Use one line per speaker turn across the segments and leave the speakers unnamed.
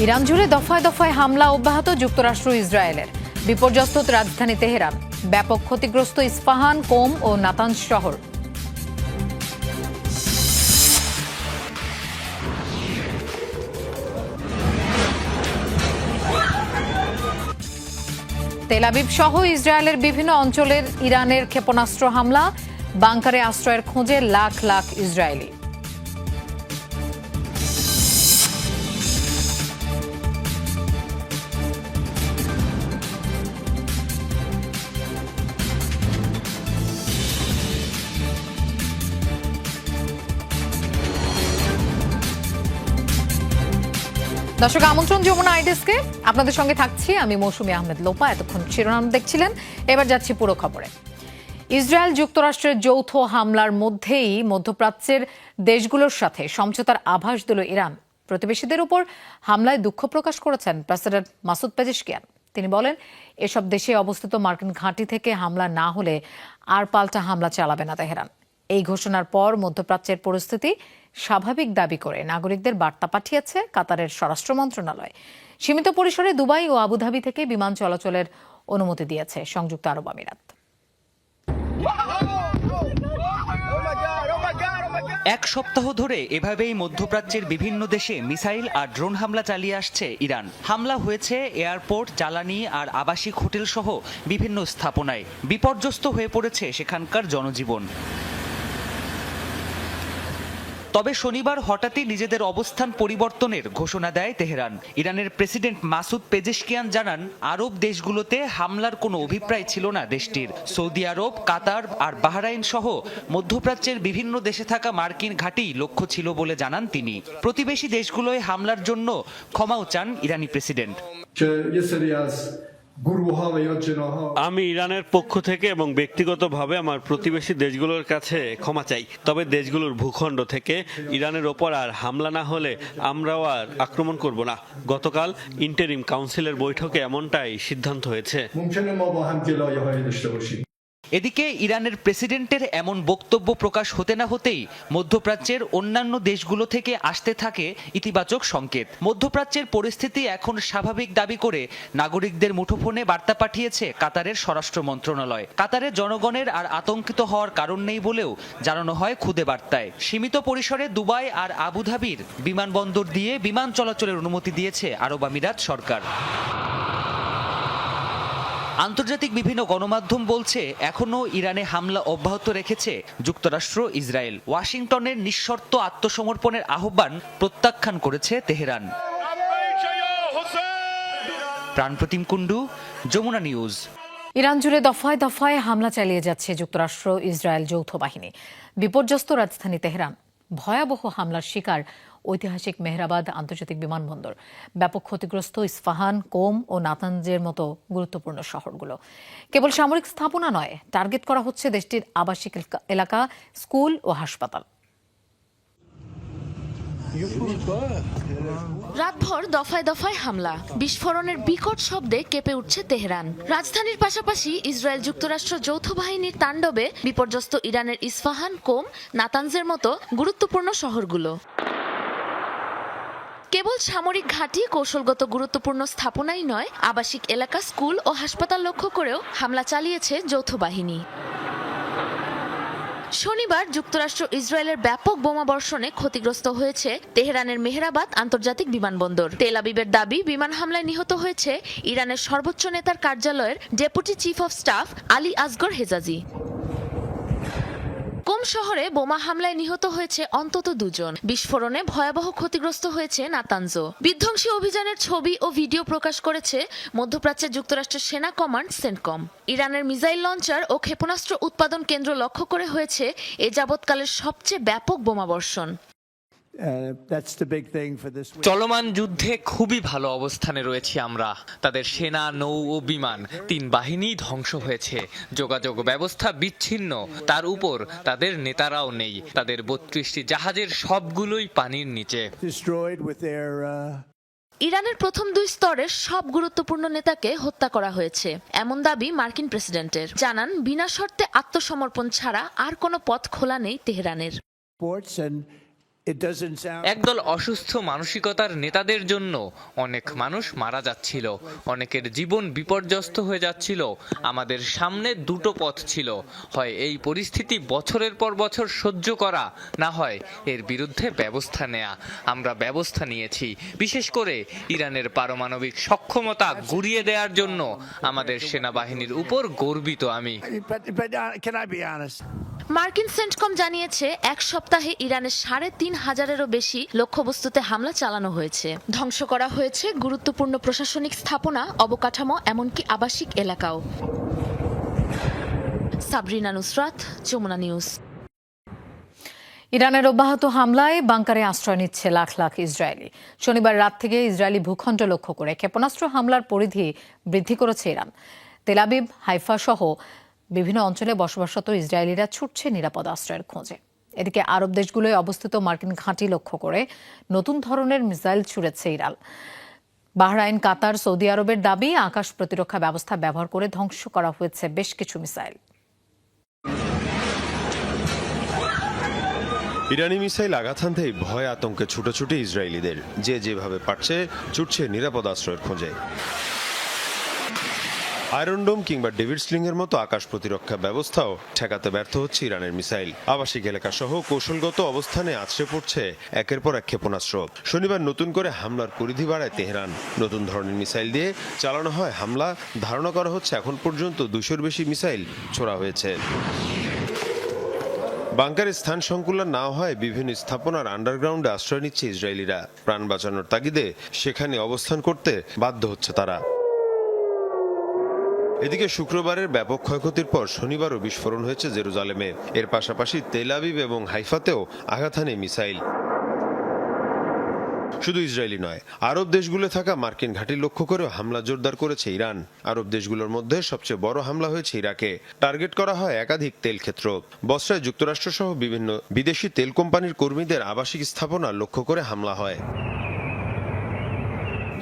Iran জুড়ে দফায় দফায় হামলা অব্যাহত যুক্তরাষ্ট্র ইসরায়েলের। বিপর্যস্ত রাজধানী তেহরান, ব্যাপক ক্ষতিগ্রস্ত ইস্পাহান, কোম ও নাতানজ শহর। তেল আবিব সহ ইসরায়েলের বিভিন্ন অঞ্চলের ইরানের ক্ষেপণাস্ত্র হামলা, বাংকারে আশ্রয়ের খোঁজে লাখ লাখ ইসরায়েলি। দর্শক আমন্ত্রণ যমুনা আইডেস্কে, আপনাদের সঙ্গে থাকছি আমি মৌসুমী আহমেদ লোপা। এতক্ষণ শিরোনাম দেখছিলেন, এবার যাচ্ছি পুরো খবরে। ইসরায়েল যুক্তরাষ্ট্রের যৌথ হামলার মধ্যেই মধ্যপ্রাচ্যের দেশগুলোর সাথে সমঝোতার আভাস দিল ইরান। প্রতিবেশীদের উপর হামলায় দুঃখ প্রকাশ করেছেন প্রেসিডেন্ট মাসুদ পেজেশকিয়ান। তিনি বলেন, এসব দেশে অবস্থিত মার্কিন ঘাঁটি থেকে হামলা না হলে আর পাল্টা হামলা চালাবে না তেহরান। এই ঘোষণার পর মধ্যপ্রাচ্যের পরিস্থিতি স্বাভাবিক দাবি করে নাগরিকদের বার্তা পাঠিয়েছে কাতারের স্বরাষ্ট্র মন্ত্রণালয়। সীমিত পরিসরে দুবাই ও আবুধাবি থেকে বিমান চলাচলের অনুমতি দিয়েছে সংযুক্ত আরব আমিরাত।
এক সপ্তাহ ধরে এভাবেই মধ্যপ্রাচ্যের বিভিন্ন দেশে মিসাইল আর ড্রোন হামলা চালিয়ে আসছে ইরান। হামলা হয়েছে এয়ারপোর্ট, জ্বালানি আর আবাসিক হোটেল সহ বিভিন্ন স্থাপনায়। বিপর্যস্ত হয়ে পড়েছে সেখানকার জনজীবন। তবে শনিবার হঠাৎই নিজেদের অবস্থান পরিবর্তনের ঘোষণা দেয় তেহরান। ইরানের প্রেসিডেন্ট মাসুদ পেজেশকিয়ান জানান, আরব দেশগুলোতে হামলার কোনো অভিপ্রায় ছিল না দেশটির। সৌদি আরব, কাতার আর বাহরাইন সহ মধ্যপ্রাচ্যের বিভিন্ন দেশে থাকা মার্কিন ঘাঁটি লক্ষ্য ছিল বলে জানান তিনি। প্রতিবেশী দেশগুলোয় হামলার জন্য ক্ষমাও চান ইরানি প্রেসিডেন্ট।
আমি ইরানের পক্ষ থেকে এবং ব্যক্তিগতভাবে আমার প্রতিবেশী দেশগুলোর কাছে ক্ষমা চাই। তবে দেশগুলোর ভূখণ্ড থেকে ইরানের ওপর আর হামলা না হলে আমরাও আর আক্রমণ করব না। গতকাল ইন্টারিম কাউন্সিলের বৈঠকে এমনটাই সিদ্ধান্ত হয়েছে।
এদিকে ইরানের প্রেসিডেন্টের এমন বক্তব্য প্রকাশ হতে না হতেই মধ্যপ্রাচ্যের অন্যান্য দেশগুলো থেকে আসতে থাকে ইতিবাচক সংকেত। মধ্যপ্রাচ্যের পরিস্থিতি এখন স্বাভাবিক দাবি করে নাগরিকদের মুঠোফোনে বার্তা পাঠিয়েছে কাতারের স্বরাষ্ট্র মন্ত্রণালয়। কাতারের জনগণের আর আতঙ্কিত হওয়ার কারণ নেই বলেও জানানো হয় খুদে বার্তায়। সীমিত পরিসরে দুবাই আর আবুধাবির বিমানবন্দর দিয়ে বিমান চলাচলের অনুমতি দিয়েছে আরব আমিরাত সরকার। আন্তর্জাতিক বিভিন্ন গণমাধ্যম বলছে, এখনো ইরানে হামলা অব্যাহত রেখেছে যুক্তরাষ্ট্র ইসরায়েল। ওয়াশিংটনের নিঃশর্ত আত্মসমর্পণের আহ্বান প্রত্যাখ্যান করেছে Tehran. Pranpratim Kundu, Jamuna News.
Iran জুড়ে দফায় দফায় হামলা চালিয়ে যাচ্ছে যুক্তরাষ্ট্র ইসরায়েল যৌথ বাহিনী। বিপর্যস্ত রাজধানী তেহরান, ভয়াবহ হামলার শিকার ঐতিহাসিক মেহরাবাদ আন্তর্জাতিক বিমানবন্দর, ব্যাপক ক্ষতিগ্রস্ত ইস্পাহান, কোম ও নাতানজের মতো গুরুত্বপূর্ণ শহরগুলো। কেবল সামরিক স্থাপনা নয়, টার্গেট করা হচ্ছে দেশটির আবাসিক এলাকা, স্কুল ও হাসপাতাল।
রাতভর দফায় দফায় হামলা, বিস্ফোরণের বিকট শব্দে কেঁপে উঠছে তেহরান। রাজধানীর পাশাপাশি ইসরায়েল যুক্তরাষ্ট্র যৌথ বাহিনীর তাণ্ডবে বিপর্যস্ত ইরানের ইস্পাহান, কোম, নাতানজের মতো গুরুত্বপূর্ণ শহরগুলো। কেবল সামরিক ঘাঁটি, কৌশলগত গুরুত্বপূর্ণ স্থাপনাই নয়, আবাসিক এলাকা, স্কুল ও হাসপাতাল লক্ষ্য করেও হামলা চালিয়েছে যৌথ বাহিনী। শনিবার যুক্তরাষ্ট্র ইসরায়েলের ব্যাপক বোমাবর্ষণে ক্ষতিগ্রস্ত হয়েছে তেহরানের মেহরাবাদ আন্তর্জাতিক বিমানবন্দর। তেল আবিবের দাবি, বিমান হামলায় নিহত হয়েছে ইরানের সর্বোচ্চ নেতার কার্যালয়ের deputy chief of staff Ali Asghar Hejazi. Qom শহরে বোমা হামলায় নিহত হয়েছে অন্তত 2 জন। বিস্ফোরণে ভয়াবহ ক্ষতিগ্রস্ত হয়েছে নাতানজ। বিধ্বংসী অভিযানের ছবি ও ভিডিও প্রকাশ করেছে মধ্যপ্রাচ্যের যুক্তরাষ্ট্রের সেনা কমান্ড সেন্টকম। ইরানের মিসাইল লঞ্চার ও ক্ষেপণাস্ত্র উৎপাদন কেন্দ্র লক্ষ্য করে হয়েছে এ যাবৎকালের সবচেয়ে ব্যাপক বোমাবর্ষণ।
চলমান যুদ্ধে খুবই ভালো অবস্থানে রয়েছি আমরা। তাদের সেনা, নৌ ও বিমান 3 বাহিনী ধ্বংস হয়েছে। যোগাযোগ ব্যবস্থা বিচ্ছিন্ন, তার উপর তাদের নেতারাও নেই। তাদের 32টি জাহাজের সবগুলোই পানির নিচে।
ইরানের প্রথম 2 স্তরের সব গুরুত্বপূর্ণ নেতাকে হত্যা করা হয়েছে, এমন দাবি মার্কিন প্রেসিডেন্টের। জানান, বিনা শর্তে আত্মসমর্পণ ছাড়া আর কোনো পথ খোলা নেই তেহরানের।
একদল অসুস্থ মানসিকতার নেতাদের জন্য অনেক মানুষ মারা যাচ্ছিল, অনেকের জীবন বিপর্যস্ত হয়ে যাচ্ছিল। আমাদের সামনে দুটো পথ ছিল, হয় এই পরিস্থিতি বছরের পর বছর সহ্য করা, না হয় এর বিরুদ্ধে ব্যবস্থা নেওয়া। আমরা ব্যবস্থা নিয়েছি। বিশেষ করে ইরানের পারমাণবিক সক্ষমতা গুঁড়িয়ে দেওয়ার জন্য আমাদের সেনাবাহিনীর উপর গর্বিত আমি।
মার্কিন সেন্টকম জানিয়েছে এক সপ্তাহে ইরানের ৩,৫০০-এরও বেশি লক্ষ্যবস্তুতে হামলা চালানো হয়েছে। ধ্বংস করা হয়েছে গুরুত্বপূর্ণ প্রশাসনিক স্থাপনা, অবকাঠামো, এমনকি আবাসিক এলাকাও। সাবরিনা নুসরাত, যমুনা নিউজ।
ইরানের অব্যাহত হামলায় বাংকারে আশ্রয় নিচ্ছে লাখ লাখ ইসরায়েলি। শনিবার রাত থেকে ইসরায়েলি ভূখণ্ড লক্ষ্য করে ক্ষেপণাস্ত্র হামলার পরিধি বৃদ্ধি করেছে ইরান। তেল আবিব, হাইফা সহ বিভিন্ন অঞ্চলে বসবাসরত ইসরায়েলিরা ছুটছে নিরাপদ আশ্রয়ের খোঁজে। এদিকে আরব দেশগুলোয় অবস্থিত মার্কিন ঘাঁটি লক্ষ্য করে নতুন ধরনের মিসাইল ছুড়েছে ইরান। বাহরাইন, কাতার, সৌদি আরবের দাবি আকাশ প্রতিরক্ষা ব্যবস্থা ব্যবহার করে ধ্বংস করা হয়েছে বেশ কিছু মিসাইল।
ইরানি মিসাইল আঘাত হানতেই ভয় আতঙ্কে ছুটোছুটি ইসরায়েলিদের। যে যেভাবে পারছে ছুটছে নিরাপদ আশ্রয়ের খোঁজে। আয়রন ডোম কিংবা ডেভিড স্লিংয়ের মতো আকাশ প্রতিরক্ষা ব্যবস্থাও ঠেকাতে ব্যর্থ হচ্ছে ইরানের মিসাইল। আবাসিক এলাকা সহ কৌশলগত অবস্থানে আছড়ে পড়ছে একের পর এক ক্ষেপণাস্ত্র। শনিবার নতুন করে হামলার পরিধি বাড়ায় তেহরান। নতুন ধরনের মিসাইল দিয়ে চালানো হয় হামলা। ধারণা করা হচ্ছে এখন পর্যন্ত 200-র বেশি মিসাইল ছোড়া হয়েছে। বাংকারে স্থান সংকুলন না হয় বিভিন্ন স্থাপনার আন্ডারগ্রাউন্ডে আশ্রয় নিচ্ছে ইসরায়েলিরা। প্রাণ বাঁচানোর তাগিদে সেখানে অবস্থান করতে বাধ্য হচ্ছে তারা। এদিকে শুক্রবারের ব্যাপক ক্ষয়ক্ষতির পর শনিবারও বিস্ফোরণ হয়েছে জেরুজালেমে। এর পাশাপাশি তেল আবিব এবং হাইফাতেও আঘাত হানে মিসাইল। শুধু ইসরায়েলি নয়, আরব দেশগুলো থাকা মার্কিন ঘাঁটি লক্ষ্য করেও হামলা জোরদার করেছে ইরান। আরব দেশগুলোর মধ্যে সবচেয়ে বড় হামলা হয়েছে ইরাকে। টার্গেট করা হয় একাধিক তেল ক্ষেত্র। বসরায় যুক্তরাষ্ট্র সহ বিভিন্ন বিদেশি তেল কোম্পানির কর্মীদের আবাসিক স্থাপনা লক্ষ্য করে হামলা হয়।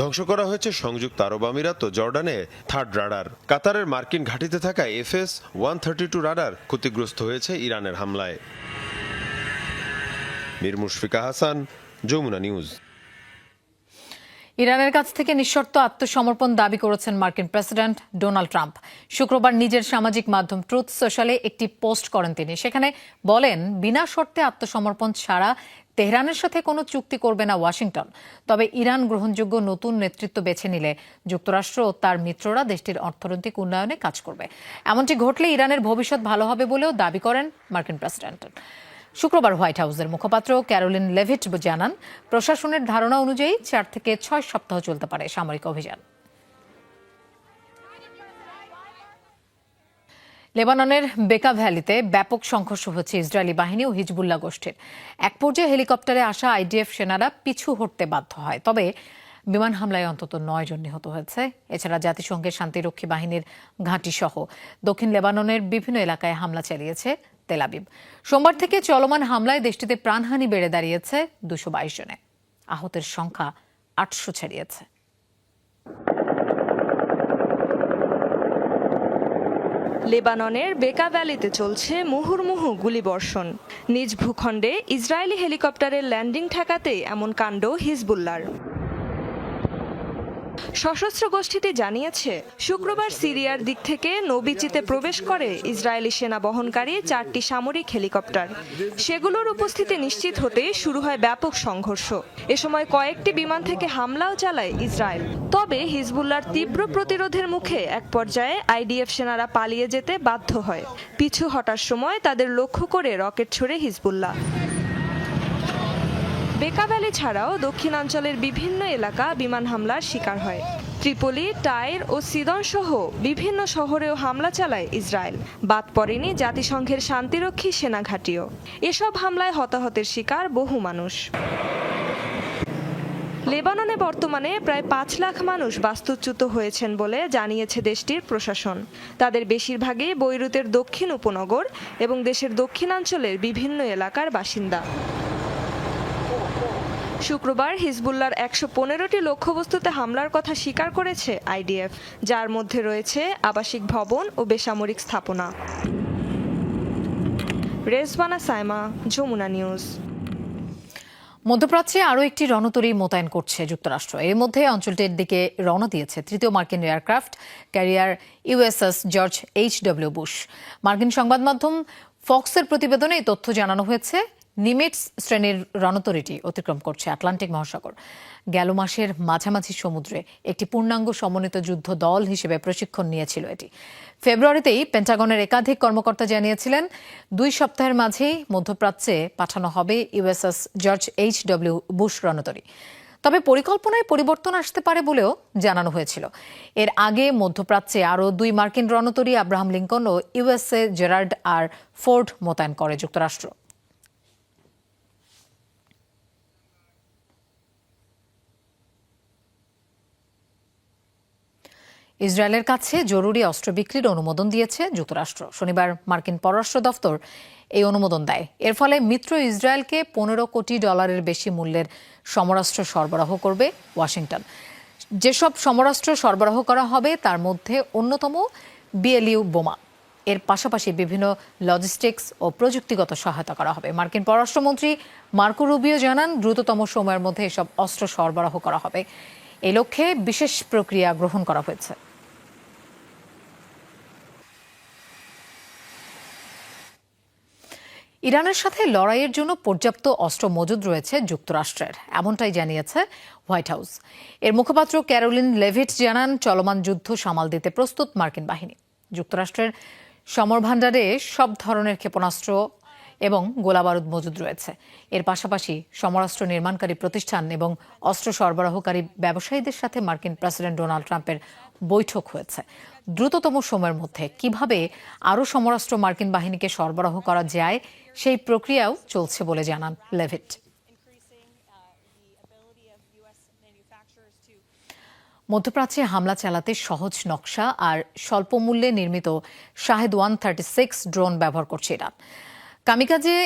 ধ্বংস করা হয়েছে সংযুক্ত আরব আমিরাত ও জর্ডানে থার্ড রাডার। কাতারের মার্কিন ঘাঁটিতে থাকা FS-132 রাডার ক্ষতিগ্রস্ত হয়েছে ইরানের হামলায়। মীর মুশফিকা হাসান, যমুনা নিউজ।
ইরানের কাছ থেকে নিঃশর্ত আত্মসমর্পণ দাবি করেছেন মার্কিন প্রেসিডেন্ট ডোনাল্ড ট্রাম্প। শুক্রবার নিজের সামাজিক মাধ্যম ট্রুথ সোশ্যালে একটি পোস্ট করেন তিনি। সেখানে বলেন, বিনা শর্তে আত্মসমর্পণ ছাড়া তেহরানের সাথে কোনো চুক্তি করবে না ওয়াশিংটন। তবে ইরান গ্রহণযোগ্য নতুন নেতৃত্ব বেছে নিলে যুক্তরাষ্ট্র ও তার মিত্ররা দেশটির অর্থনৈতিক উন্নয়নে কাজ করবে। এমনটি ঘটলে ইরানের ভবিষ্যৎ ভালো হবে বলেও দাবি করেন মার্কিন প্রেসিডেন্ট। শুক্রবার হোয়াইট হাউসের মুখপাত্র ক্যারোলিন লেভিট জানান, প্রশাসনের ধারণা অনুযায়ী 4 থেকে 6 সপ্তাহ চলতে পারে সামরিক অভিযান। লেবাননের বেকা ভ্যালিতে ব্যাপক সংঘর্ষ হচ্ছে ইসরায়েলি বাহিনী ও হিজবুল্লাহ গোষ্ঠীর। এক পর্যায়ে হেলিকপ্টারে আসা IDF সেনারা পিছু হটতে বাধ্য হয়। তবে বিমান হামলায় অন্তত 9 জন নিহত হয়েছে। এছাড়া জাতিসংঘের শান্তিরক্ষী বাহিনীর ঘাঁটি সহ দক্ষিণ লেবাননের বিভিন্ন এলাকায় হামলা চালিয়েছে তেল আবিব। সোমবার থেকে চলমান হামলায় দেশটিতে প্রাণহানি বেড়ে দাঁড়িয়েছে 222 জনে। আহতের সংখ্যা 800 ছাড়িয়েছে।
লেবাননের বেকা ভ্যালিতে চলছে মুহুর্মুহু গুলিবর্ষণ। নিজ ভূখণ্ডে ইসরায়েলি হেলিকপ্টারের ল্যান্ডিং ঠেকাতে এমন কাণ্ড হিজবুল্লাহর। সশস্ত্র গোষ্ঠীটি জানিয়েছে, শুক্রবার সিরিয়ার দিক থেকে নবিচিতে প্রবেশ করে ইসরায়েলি সেনা বহনকারী 4টি সামরিক হেলিকপ্টার। সেগুলোর উপস্থিতি নিশ্চিত হতে শুরু হয় ব্যাপক সংঘর্ষ। এ সময় কয়েকটি বিমান থেকে হামলাও চালায় ইসরায়েল। তবে হিজবুল্লাহর তীব্র প্রতিরোধের মুখে এক পর্যায়ে IDF সেনারা পালিয়ে যেতে বাধ্য হয়। পিছু হটার সময় তাদের লক্ষ্য করে রকেট ছুড়ে হিজবুল্লাহ। বেকা ভ্যালি ছাড়াও দক্ষিণাঞ্চলের বিভিন্ন এলাকা বিমান হামলার শিকার হয়। ত্রিপলি, টাইর ও সিদন সহ বিভিন্ন শহরেও হামলা চালায় ইসরায়েল। বাদ পড়েনি জাতিসংঘের শান্তিরক্ষী সেনা ঘাঁটিও। এসব হামলায় হতাহতের শিকার বহু মানুষ। লেবাননে বর্তমানে প্রায় 5 লাখ মানুষ বাস্তুচ্যুত হয়েছেন বলে জানিয়েছে দেশটির প্রশাসন। তাদের বেশিরভাগই বৈরুতের দক্ষিণ উপনগর এবং দেশের দক্ষিণাঞ্চলের বিভিন্ন এলাকার বাসিন্দা। শুক্রবার হিজবুল্লাহর 115টি লক্ষ্যবস্তুতে হামলার কথা স্বীকার করেছে IDF, যার মধ্যে রয়েছে আবাসিক ভবন ও বেসামরিক স্থাপনা। রেজওয়ানা সাইমা, যমুনা নিউজ।
মধ্যপ্রাচ্যে আরও একটি রণতরী মোতায়েন করছে যুক্তরাষ্ট্র। এর মধ্যে অঞ্চলটির দিকে রওনা দিয়েছে তৃতীয় মার্কিন aircraft carrier USS George H.W. Bush. মার্কিন সংবাদ মাধ্যম ফক্সের প্রতিবেদনে এই তথ্য জানানো হয়েছে। নিমিটস শ্রেণীর রণতরীটি অতিক্রম করছে আটলান্টিক মহাসাগর। গেল মাসের মাঝামাঝি সমুদ্রে একটি পূর্ণাঙ্গ সমন্বিত যুদ্ধ দল হিসেবে প্রশিক্ষণ নিয়েছিল এটি। ফেব্রুয়ারিতেই পেন্টাগনের একাধিক কর্মকর্তা জানিয়েছিলেন 2 সপ্তাহের মাঝেই মধ্যপ্রাচ্যে পাঠানো হবে ইউএসএস জর্জ H.W. বুশ রণতরী। তবে পরিকল্পনায় পরিবর্তন আসতে পারে বলেও জানানো হয়েছিল। এর আগে মধ্যপ্রাচ্যে আরও 2 মার্কিন রণতরী আব্রাহাম লিঙ্কন ও ইউএসএ জেরাল্ড আর ফোর্ড মোতায়েন করে যুক্তরাষ্ট্র। ইসরায়েলের কাছে জরুরি অস্ত্র বিক্রির অনুমোদন দিয়েছে যুক্তরাষ্ট্র। শনিবার মার্কিন পররাষ্ট্র দফতর এই অনুমোদন দেয়। এর ফলে মিত্র ইসরায়েলকে $15 কোটি বেশি মূল্যের সমরাস্ত্র সরবরাহ করবে ওয়াশিংটন। যেসব সমরাস্ত্র সরবরাহ করা হবে তার মধ্যে অন্যতম BLU বোমা। এর পাশাপাশি বিভিন্ন লজিস্টিক্স ও প্রযুক্তিগত সহায়তা করা হবে। মার্কিন পররাষ্ট্রমন্ত্রী মার্কো রুবিও জানান, দ্রুততম সময়ের মধ্যে এসব অস্ত্র সরবরাহ করা হবে। এই লক্ষ্যে বিশেষ প্রক্রিয়া গ্রহণ করা হয়েছে। ইরানের সাথে লড়াইয়ের জন্য পর্যাপ্ত অস্ত্র মজুদ রয়েছে যুক্তরাষ্ট্রের, এমনটাই জানিয়েছে হোয়াইট হাউস। এর মুখপাত্র ক্যারোলিন লেভিট জানান, চলমান যুদ্ধ সামাল দিতে প্রস্তুত মার্কিন বাহিনী। যুক্তরাষ্ট্রের সমর ভাণ্ডারে সব ধরনের ক্ষেপণাস্ত্র এবং গোলাবারুদ মজুদ রয়েছে। এর পাশাপাশি সমরাস্ত্র নির্মাণকারী প্রতিষ্ঠান এবং অস্ত্র সরবরাহকারী ব্যবসায়ীদের সাথে মার্কিন প্রেসিডেন্ট ডোনাল্ড ট্রাম্পের বৈঠক হয়েছে। দ্রুততম সময়ের মধ্যে কিভাবে আরও সমরাস্ত্র মার্কিন বাহিনীকে সরবরাহ করা যায় সেই প্রক্রিয়াও চলছে বলে জানান লেভিট। মধ্যপ্রাচ্যে হামলা চালাতে সহজ নকশা আর স্বল্প মূল্যে নির্মিত শাহেদ 136 ড্রোন ব্যবহার করছে ইরান। কামিকাজে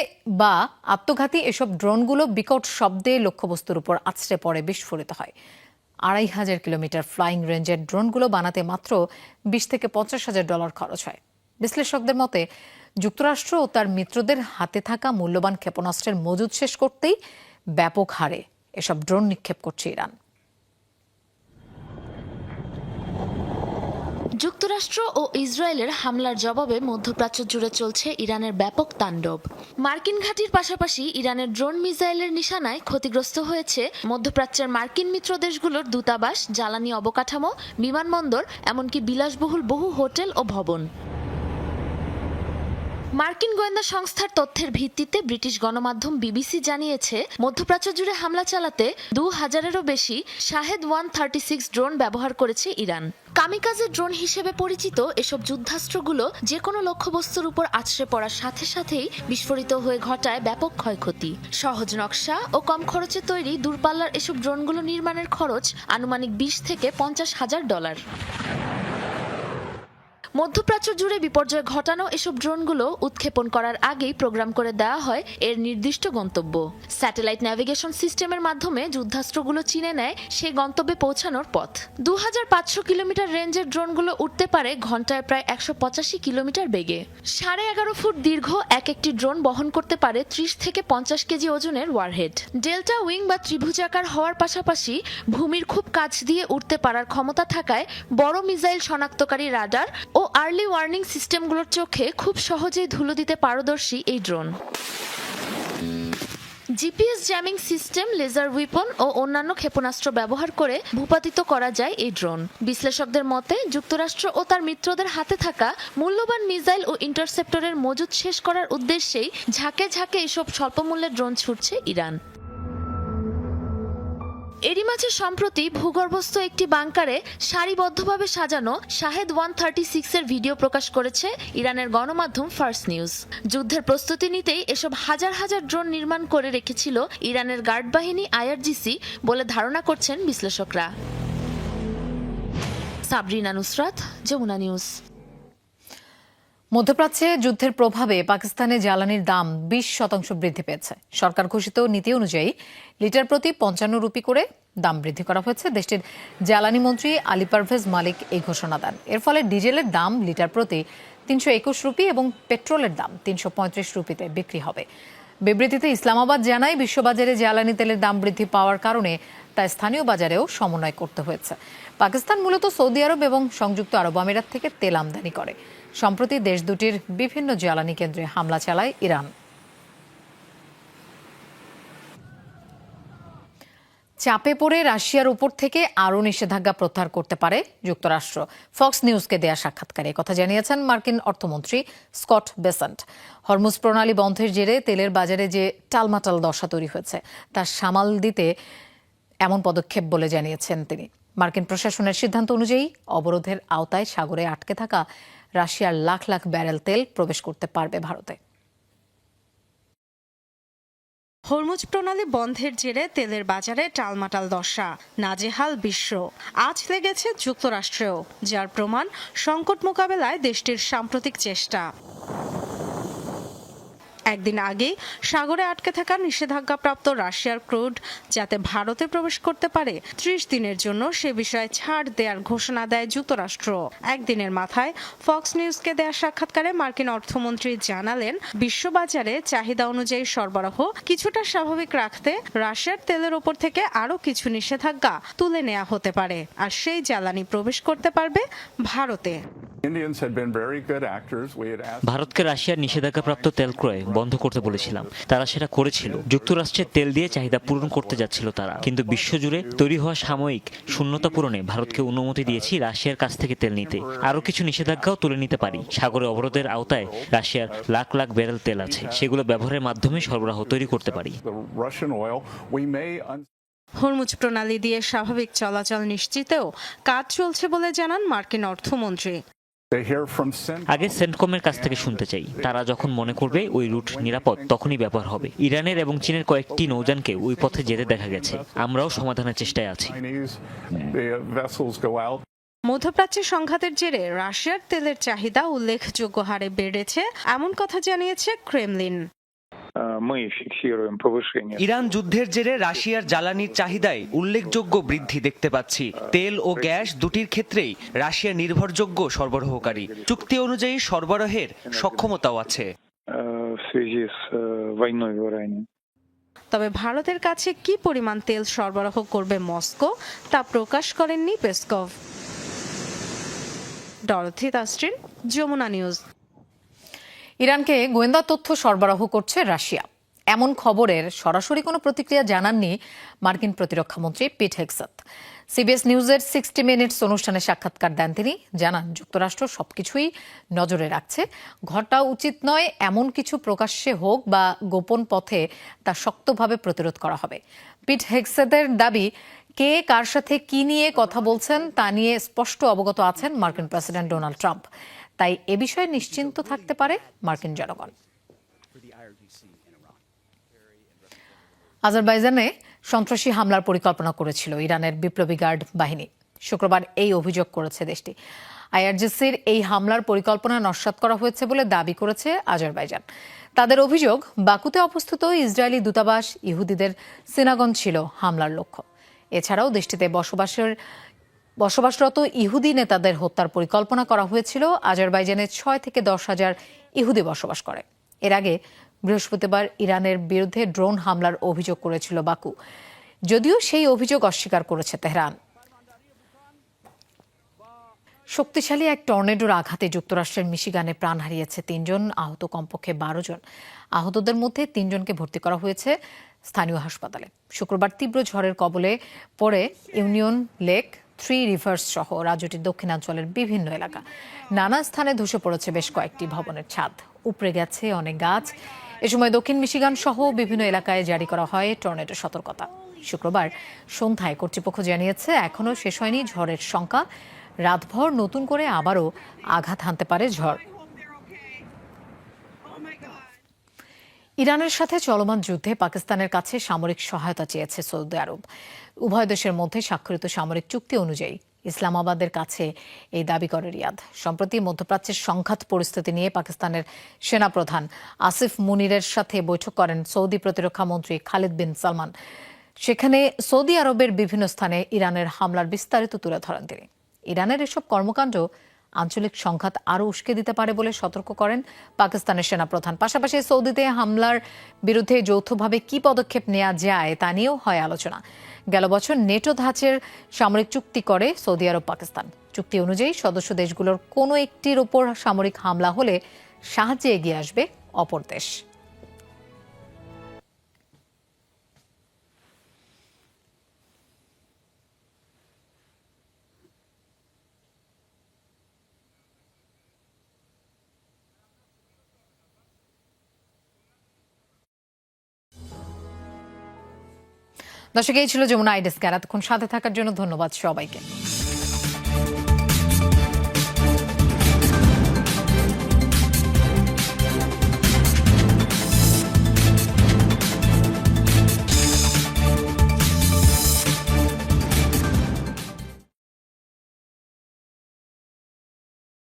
বা আত্মঘাতী এসব ড্রোনগুলো বিকট শব্দে লক্ষ্যবস্তুর উপর আছড়ে পড়ে বিস্ফোরিত হয়। 2500 কিলোমিটার ফ্লাইং রেঞ্জের ড্রোনগুলো বানাতে মাত্র $20,000 থেকে $50,000 খরচ হয়। বিশ্লেষকদের মতে যুক্তরাষ্ট্র ও তার মিত্রদের হাতে থাকা মূল্যবান ক্ষেপণাস্ত্রের মজুদ শেষ করতেই ব্যাপক হারে এসব ড্রোন নিক্ষেপ করছে ইরান।
যুক্তরাষ্ট্র ও ইসরায়েলের হামলার জবাবে মধ্যপ্রাচ্য জুড়ে চলছে ইরানের ব্যাপক তাণ্ডব। মার্কিন ঘাঁটির পাশাপাশি ইরানের ড্রোন মিসাইলের নিশানায় ক্ষতিগ্রস্ত হয়েছে মধ্যপ্রাচ্যের মার্কিন মিত্র দেশগুলোর দূতাবাস, জ্বালানি অবকাঠামো, বিমানবন্দর, এমনকি বিলাসবহুল বহু হোটেল ও ভবন। মার্কিন গোয়েন্দা সংস্থার তথ্যের ভিত্তিতে ব্রিটিশ গণমাধ্যম BBC জানিয়েছে, মধ্যপ্রাচ্য জুড়ে হামলা চালাতে 2000-এরও বেশি শাহেদ 136 ড্রোন ব্যবহার করেছে ইরান। কামিকাজে ড্রোন হিসেবে পরিচিত এসব যুদ্ধাস্ত্রগুলো যে কোনো লক্ষ্যবস্তুর উপর আছড়ে পড়ার সাথে সাথেই বিস্ফোরিত হয়ে ঘটায় ব্যাপক ক্ষয়ক্ষতি। সহজ নকশা ও কম খরচে তৈরি দূরপাল্লার এসব ড্রোনগুলো নির্মাণের খরচ আনুমানিক $20,000 থেকে $50,000। মধ্যপ্রাচ্য জুড়ে বিপর্যয় ঘটানো এসব ড্রোনগুলো উৎক্ষেপণ করার আগেই প্রোগ্রাম করে দেওয়া হয় এর নির্দিষ্ট গন্তব্য। স্যাটেলাইট ন্যাভিগেশন সিস্টেমের মাধ্যমে যুদ্ধাস্ত্রগুলো চিনে নেয় সেই গন্তব্যে পৌঁছানোর পথ। 2500 কিলোমিটার রেঞ্জের ড্রোনগুলো উঠতে পারে ঘন্টায় প্রায় 185 কিলোমিটার বেগে। 11.5 ফুট দীর্ঘ একটি ড্রোন বহন করতে পারে 30 থেকে 50 কেজি ওজনের ওয়ারহেড। ডেল্টা উইং বা ত্রিভুজাকার হওয়ার পাশাপাশি ভূমির খুব কাছ দিয়ে উঠতে পারার ক্ষমতা থাকায় বড় মিসাইল শনাক্তকারী রাডার ও আর্লি ওয়ার্নিং সিস্টেমগুলোর চোখে খুব সহজেই ধুলো দিতে পারদর্শী এই ড্রোন। GPS jamming system, laser weapon ও অন্যান্য ক্ষেপণাস্ত্র ব্যবহার করে ভূপাতিত করা যায় এই ড্রোন। বিশ্লেষকদের মতে যুক্তরাষ্ট্র ও তার মিত্রদের হাতে থাকা মূল্যবান মিসাইল ও ইন্টারসেপ্টরের মজুদ শেষ করার উদ্দেশ্যেই ঝাঁকে ঝাঁকে এসব স্বল্পমূল্যের ড্রোন ছুটছে ইরান। এরই মাঝে সম্প্রতি ভূগর্ভস্থ একটি বাংকারে সারিবদ্ধভাবে সাজানো শাহেদ 136-এর ভিডিও প্রকাশ করেছে ইরানের গণমাধ্যম ফার্স্ট নিউজ। যুদ্ধের প্রস্তুতি নিতেই এসব হাজার হাজার ড্রোন নির্মাণ করে রেখেছিল ইরানের গার্ড বাহিনী IRGC বলে ধারণা করছেন বিশ্লেষকরা। সাবরিনা নুসরাত, যমুনা নিউজ।
মধ্যপ্রাচ্যে যুদ্ধের প্রভাবে পাকিস্তানে জ্বালানির দাম 20% বৃদ্ধি পেয়েছে। সরকার ঘোষিত নীতি অনুযায়ী লিটার প্রতি 55 রুপি করে দাম বৃদ্ধি করা হয়েছে। দেশটির জ্বালানি মন্ত্রী আলী পারভেজ মালিক এই ঘোষণা দেন। এর ফলে ডিজেলের দাম লিটার প্রতি 321 রুপি এবং পেট্রোলের দাম 335 রুপিতে বিক্রি হবে। বিবৃতিতে ইসলামাবাদ জানায় বিশ্ববাজারে জ্বালানি তেলের দাম বৃদ্ধি পাওয়ার কারণে তা স্থানীয় বাজারেও সমন্বয় করতে হয়েছে। পাকিস্তান মূলত সৌদি আরব এবং সংযুক্ত আরব আমিরাত থেকে তেল আমদানি করে। সম্প্রতি দেশ দুটির বিভিন্ন জ্বালানি কেন্দ্রে হামলা চালায় ইরান। চাপে পড়ে রাশিয়ার উপর থেকে আরও নিষেধাজ্ঞা প্রত্যাহার করতে পারে যুক্তরাষ্ট্র। ফক্স নিউজকে দেয়া সাক্ষাৎকারে কথা জানিয়েছেন মার্কিন অর্থমন্ত্রী স্কট বেসেন্ট। হরমুজ প্রণালী বন্ধের জেরে তেলের বাজারে যে টালমাটাল দশা তৈরি হয়েছে তা সামাল দিতে এমন পদক্ষেপ বলে জানিয়েছেন তিনি। মার্কিন প্রশাসনের সিদ্ধান্ত অনুযায়ী অবরোধের আওতায় সাগরে আটকে থাকা রাশিয়ার লাখ লাখ ব্যারেল তেল প্রবেশ করতে পারবে ভারতে।
হরমুজ প্রণালী বন্ধের জেরে তেলের বাজারে টালমাটাল দশা, নাজেহাল বিশ্ব। আজ লেগেছে যুক্তরাষ্ট্রেও, যার প্রমাণ সংকট মোকাবেলায় দেশটির সাম্প্রতিক চেষ্টা। একদিন আগেই সাগরে আটকে থাকা নিষেধাজ্ঞাপ্রাপ্ত রাশিয়ার ক্রুড যাতে ভারতে প্রবেশ করতে পারে 30 দিনের জন্য সে বিষয়ে ছাড় দেওয়ার ঘোষণা দেয় যুক্তরাষ্ট্র। একদিনের মাথায় ফক্স নিউজকে দেয়া সাক্ষাৎকারে মার্কিন অর্থমন্ত্রী জানালেন, বিশ্ববাজারে চাহিদা অনুযায়ী সরবরাহ কিছুটা স্বাভাবিক রাখতে রাশিয়ার তেলের ওপর থেকে আরও কিছু নিষেধাজ্ঞা তুলে নেওয়া হতে পারে, আর সেই জ্বালানি প্রবেশ করতে পারবে ভারতে।
ভারতকে রাশিয়ার নিষেধাজ্ঞাপ্রাপ্ত তেল ক্রয় বন্ধ করতে বলেছিলাম, তারা সেটা করেছিল। যুক্তরাষ্ট্রের তেল দিয়ে চাহিদা পূরণ করতে যাচ্ছিল তারা, কিন্তু বিশ্বজুড়ে তৈরি হওয়া সাময়িক শূন্যতা পূরণে ভারতকে অনুমতি দিয়েছি রাশিয়ার কাছ থেকে তেল নিতে। আরও কিছু নিষেধাজ্ঞাও তুলে নিতে পারি। সাগরে অবরোধের আওতায় রাশিয়ার লাখ লাখ ব্যারেল তেল আছে, সেগুলো ব্যবহারের মাধ্যমে সরবরাহ তৈরি করতে পারি।
হরমুজ প্রণালী দিয়ে স্বাভাবিক চলাচল নিশ্চিতেও কাজ চলছে বলে জানান মার্কিন অর্থমন্ত্রী।
আগে সেন্টকমের কাছ থেকে শুনতে চাই, তারা যখন মনে করবে ওই রুট নিরাপদ তখনই ব্যবহার হবে। ইরানের এবং চীনের কয়েকটি নৌযানকে ওই পথে যেতে দেখা গেছে, আমরাও সমাধানের চেষ্টায় আছি।
মধ্যপ্রাচ্যের সংঘাতের জেরে রাশিয়ার তেলের চাহিদা উল্লেখযোগ্য হারে বেড়েছে, এমন কথা জানিয়েছে ক্রেমলিন।
ইরান যুদ্ধের জেরে রাশিয়ার জ্বালানির চাহিদায় উল্লেখযোগ্য বৃদ্ধি দেখতে পাচ্ছি। তেল ও গ্যাস দুটির ক্ষেত্রেই রাশিয়া নির্ভরযোগ্য সরবরাহকারী। চুক্তি অনুযায়ী সরবরাহের সক্ষমতাও আছে।
তবে ভারতের কাছে কি পরিমাণ তেল সরবরাহ করবে মস্কো তা প্রকাশ করেননি Peskov. Dorothy Tasrin, Jamuna News.
ইরানকে গোয়েন্দা তথ্য সরবরাহ করছে রাশিয়া, এমন খবরের সরাসরি কোনো প্রতিক্রিয়া জানাননি মার্কিন প্রতিরক্ষামন্ত্রী পিট হেগসেথ। সিবিএস নিউজের 60 মিনিটস অনুষ্ঠানে সাক্ষাৎকার দেন তিনি। জানান, যুক্তরাষ্ট্র সবকিছুই নজরে রাখছে, ঘটা উচিত নয় এমন কিছু প্রকাশ্যে হোক বা গোপন পথে তা শক্তভাবে প্রতিরোধ করা হবে। পিট হেগসেথের দাবি, কে কার সাথে কি নিয়ে কথা বলছেন তা নিয়ে স্পষ্ট অবগত আছেন মার্কিন প্রেসিডেন্ট ডোনাল্ড ট্রাম্প, তাই এ বিষয়ে নিশ্চিন্ত থাকতে পারে মার্কিন জনগণ। আজারবাইজানে সন্ত্রাসী হামলার পরিকল্পনা করেছিল ইরানের বিপ্লবী গার্ড বাহিনী। শুক্রবার এই অভিযোগ করেছে দেশটি। আইআরজিসির এই হামলার পরিকল্পনা নস্যাৎ করা হয়েছে বলে দাবি করেছে আজারবাইজান। তাদের অভিযোগ, বাকুতে অবস্থিত ইসরায়েলি দূতাবাস ইহুদিদের সিনাগন ছিল হামলার লক্ষ্য। এছাড়াও দেশটিতে বসবাসরত ইহুদি নেতাদের হত্যার পরিকল্পনা করা হয়েছিল। আজারবাইজানে 6 থেকে 10 হাজার ইহুদি বসবাস করে। এর আগে বৃহস্পতিবার ইরানের বিরুদ্ধে ড্রোন হামলার অভিযোগ করেছিল বাকু, যদিও সেই অভিযোগ অস্বীকার করেছে তেহরান। শক্তিশালী এক টর্নেডোর আঘাতে যুক্তরাষ্ট্রের মিশিগানে প্রাণ হারিয়েছে 3 জন, আহত কমপক্ষে 12 জন। আহতদের মধ্যে 3 জনকে ভর্তি করা হয়েছে স্থানীয় হাসপাতালে। শুক্রবার তীব্র ঝড়ের কবলে পড়ে ইউনিয়ন লেক, 3 রিভার্স সহ রাজ্যটির দক্ষিণাঞ্চলের বিভিন্ন এলাকা। নানা স্থানে ধসে পড়েছে বেশ কয়েকটি ভবনের ছাদ, উপড়ে গেছে অনেক গাছ। এ সময় দক্ষিণ মিশিগান সহ বিভিন্ন এলাকায় জারি করা হয় টর্নেডো সতর্কতা। শুক্রবার সন্ধ্যায় কর্তৃপক্ষ জানিয়েছে, এখনও শেষ হয়নি ঝড়ের শঙ্কা। রাতভর নতুন করে আবারও আঘাত হানতে পারে ঝড়। ইরানের সাথে চলমান যুদ্ধে পাকিস্তানের কাছে সামরিক সহায়তা চেয়েছে সৌদি আরব। উভয় দেশের মধ্যে স্বাক্ষরিত সামরিক চুক্তি অনুযায়ী ইসলামাবাদের কাছে এই দাবি করে রিয়াদ। সম্প্রতি মধ্যপ্রাচ্যের সংঘাত পরিস্থিতি নিয়ে পাকিস্তানের সেনাপ্রধান আসিফ মুনিরের সাথে বৈঠক করেন সৌদি প্রতিরক্ষা মন্ত্রী খালিদ বিন সালমান। সেখানে সৌদি আরবের বিভিন্ন স্থানে ইরানের হামলার বিস্তারিত তুলে ধরেন তিনি। ইরানের এসব কর্মকাণ্ড আঞ্চলিক সংঘাত আরও উস্কে দিতে পারে বলে সতর্ক করেন পাকিস্তানের সেনাপ্রধান। পাশাপাশি সৌদিতে হামলার বিরুদ্ধে যৌথভাবে কি পদক্ষেপ নেওয়া যায় তা নিয়েও হয় আলোচনা। গেল বছর নেটো ধাঁচের সামরিক চুক্তি করে সৌদি আরব পাকিস্তান। চুক্তি অনুযায়ী সদস্য দেশগুলোর কোনো একটির উপর সামরিক হামলা হলে সাহায্যে এগিয়ে আসবে অপর দেশ। দর্শক, এই ছিল যমুনা আই ডেস্ক। এতক্ষণ সাথে থাকার জন্য ধন্যবাদ সবাইকে।